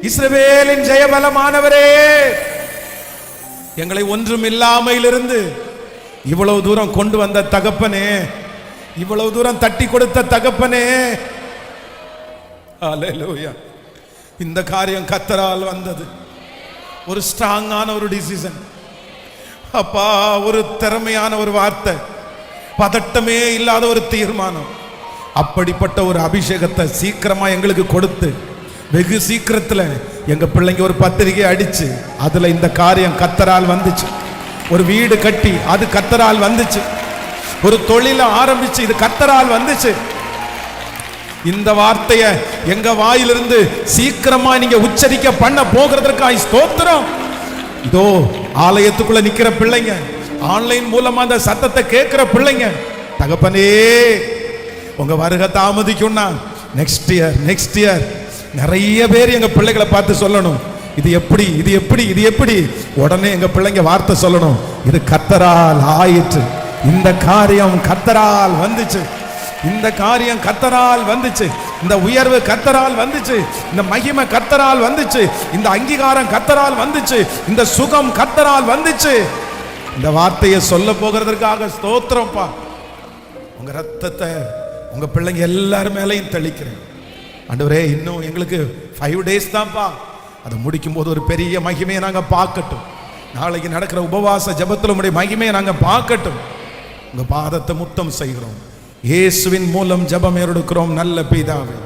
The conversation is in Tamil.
இஸ்ரவேலின் ஜெயபலமானவரே, எங்களை ஒன்றும் இல்லாமையிலிருந்து இவ்வளவு தூரம் கொண்டு வந்த தகப்பனே, இவ்வளவு தூரம் தட்டி கொடுத்த தகப்பனே, ஹல்லேலூயா. இந்த காரியம் கர்த்தரால் வந்தது. ஒரு ஸ்ட்ராங்கான ஒரு டிசிஷன் அப்பா, ஒரு திறமையான ஒரு வார்த்தை, பதட்டமே இல்லாத ஒரு தீர்மானம். அப்படிப்பட்ட ஒரு அபிஷேகத்தை சீக்கிரமா எங்களுக்கு கொடுத்து வெகு சீக்கிரத்தில் எங்க பிள்ளைங்க ஒரு பத்திரிகை அடிச்சு அதுல இந்த காரியம் கர்த்தரால் வந்துச்சு. ஒரு வீடு கட்டி அது கர்த்தரால் வந்துச்சு. ஒரு தொழிலை ஆரம்பிச்சு இது கர்த்தரால் வந்துச்சு. இந்த வார்த்தையை எங்க வாயிலிருந்து சீக்கிரமா நீங்க உச்சரிக்க பண்ண போகிறதற்காக ஸ்தோத்திரம். இதோ ஆலயத்துக்குள்ள நிக்கிற பிள்ளைங்க, ஆன்லைன் மூலமா அந்த சத்தத்தை கேட்கிற பிள்ளைங்க, தகப்பனே உங்க வருகை தாமதிக்கும்னா நெக்ஸ்ட் இயர் நிறைய பேர் எங்க பிள்ளைகளை பார்த்து சொல்லணும், இது எப்படி இது எப்படி இது எப்படி. உடனே எங்க பிள்ளைங்க வார்த்தை சொல்லணும், இது கர்த்தரால் ஆயிற்று, இந்த காரியம் கர்த்தரால் வந்துச்சு, இந்த காரியம் கர்த்தரால் வந்துச்சு, இந்த உயர்வு கர்த்தரால் வந்துச்சு, இந்த மகிமை கர்த்தரால் வந்துச்சு, இந்த அங்கீகாரம் கர்த்தரால் வந்துச்சு, இந்த சுகம் கர்த்தரால் வந்துச்சு. இந்த வார்த்தையை சொல்ல போகிறதற்காக ஸ்தோத்திரம்ப்பா. உங்க ரத்தத்தை உங்க பிள்ளைங்க எல்லாரும் மேலையும் தெளிக்கிறேன் ஆண்டவரே. இன்னும் எங்களுக்கு 5 days தான்ப்பா. அதை முடிக்கும் போது ஒரு பெரிய மகிமையை நாங்க பார்க்கட்டும். நாளைக்கு நடக்கிற உபவாச ஜெபத்தில் உடைய மகிமையை நாங்க பார்க்கட்டும். உங்க பாதத்தை முத்தம் செய்கிறோம். இயேசுவின் மூலம் ஜெபம் எடுக்கிறோம் நல்ல பிதாவே.